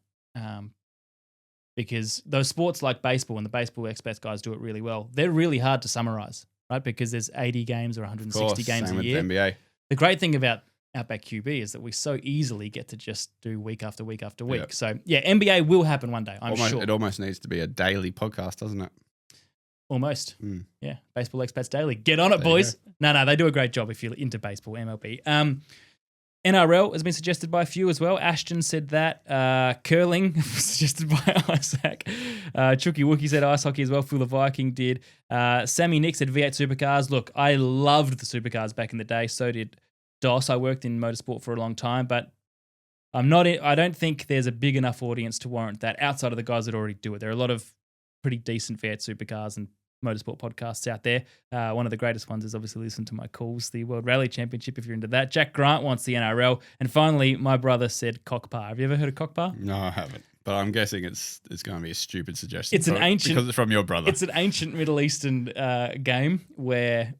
Because those sports like baseball, and the baseball experts guys do it really well, they're really hard to summarize, right? Because there's 80 games or 160 games same a with year. the NBA. The great thing about Outback QB is that we so easily get to just do week after week after week. Yep. So, yeah, NBA will happen one day, I'm sure. It almost needs to be a daily podcast, doesn't it? Almost. Yeah, Baseball Experts Daily. Get on it, boys. No, they do a great job if you're into baseball, MLB. NRL has been suggested by a few as well. Ashton said that. Curling was suggested by Isaac. Chucky Wookie said ice hockey as well. Phil the Viking did. Sammy Nick said V8 supercars. Look, I loved the supercars back in the day. So did DOS. I worked in motorsport for a long time, but I don't think there's a big enough audience to warrant that outside of the guys that already do it. There are a lot of pretty decent V8 supercars and motorsport podcasts out there. One of the greatest ones is obviously listen to my calls, the World Rally Championship, if you're into that. Jack Grant wants the NRL. And finally, my brother said cockpar. Have you ever heard of cockpar? No, I haven't. But I'm guessing it's going to be a stupid suggestion. It's an ancient, because it's from your brother. It's an ancient Middle Eastern game where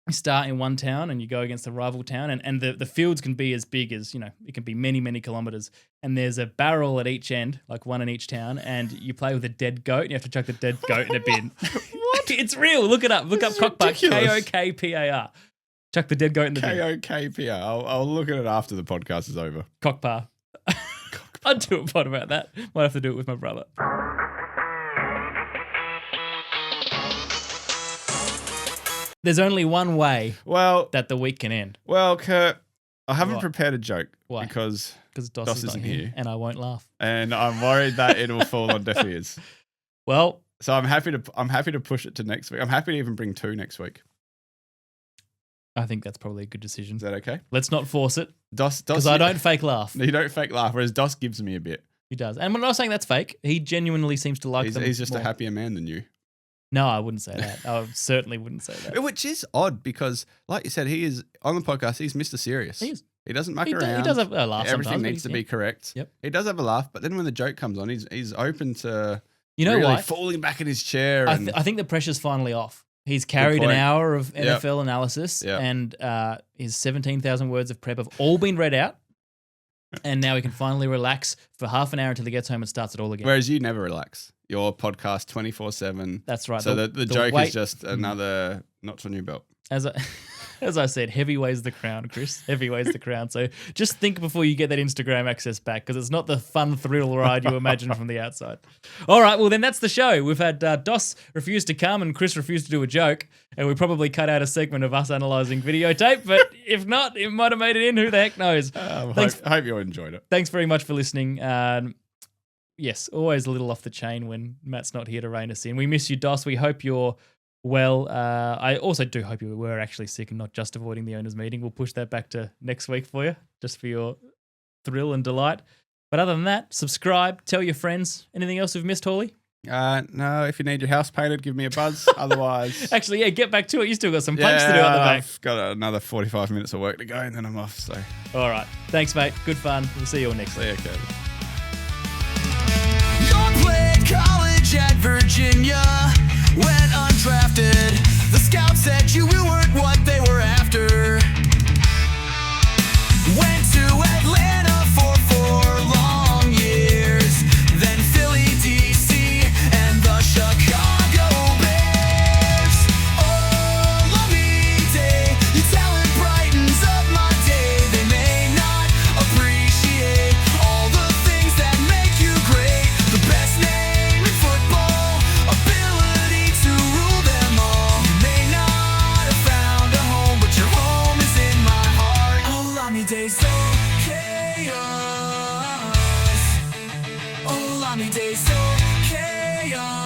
you start in one town and you go against a rival town, and the fields can be as big as, it can be many, many kilometers. And there's a barrel at each end, like one in each town, and you play with a dead goat, and you have to chuck the dead goat in a bin. What? It's real. Look it up. Look up cockpar. Kokpar. Chuck the dead goat in the bin. Kokpar. I'll look at it after the podcast is over. Cockpar. I'd do a pod about that. Might have to do it with my brother. There's only one way that the week can end. Well, Kurt, I haven't prepared a joke. Why? Because Dos isn't here, and I won't laugh. And I'm worried that it will fall on deaf ears. Well, so I'm happy to push it to next week. I'm happy to even bring 2 next week. I think that's probably a good decision. Is that okay? Let's not force it. Dos, because I don't fake laugh. You don't fake laugh, whereas Dos gives me a bit. He does. And I'm not saying that's fake. He genuinely seems to like them. He's just more. a happier man than you. No, I wouldn't say that. I certainly wouldn't say that. Which is odd because, like you said, he is on the podcast. He's Mr. Serious. He is. He doesn't muck around. He does have a laugh. Everything needs to be correct. Yep. He does have a laugh, but then when the joke comes on, he's open to really falling back in his chair. I think the pressure's finally off. He's carried an hour of NFL analysis, and his 17,000 words of prep have all been read out. And now he can finally relax for half an hour until he gets home and starts it all again. Whereas you never relax. Your podcast 24/7. That's right. So the joke is just another notch on your belt. As I said, heavy weighs the crown, Chris. Heavy weighs the crown. So just think before you get that Instagram access back, because it's not the fun thrill ride you imagine from the outside. All right, well then that's the show. We've had Dos refuse to come and Chris refused to do a joke, and we probably cut out a segment of us analysing videotape, but if not, it might have made it in. Who the heck knows? I hope you enjoyed it. Thanks very much for listening. Yes, always a little off the chain when Matt's not here to rein us in. We miss you, Dos. We hope you're well. I also do hope you were actually sick and not just avoiding the owners' meeting. We'll push that back to next week for you, just for your thrill and delight. But other than that, subscribe, tell your friends. Anything else we've missed, Hawley? No, if you need your house painted, give me a buzz. Otherwise... Actually, yeah, get back to it. You still got some punch to do on the back. I've got another 45 minutes of work to go and then I'm off. So, all right. Thanks, mate. Good fun. We'll see you all next week. See you, Curtis. Played college at Virginia, went undrafted. The scouts said you weren't what they were after. Went to Atlanta for 4 long years, then Philly, DC, and the Chicago Bears. Oh, lovely day, your talent brightens up my day. They may not appreciate all the things that make you great. The best name in football, ability to rule them all. You may not have found a home, but your home is in my heart. Olamide so chaos. Olamide so chaos.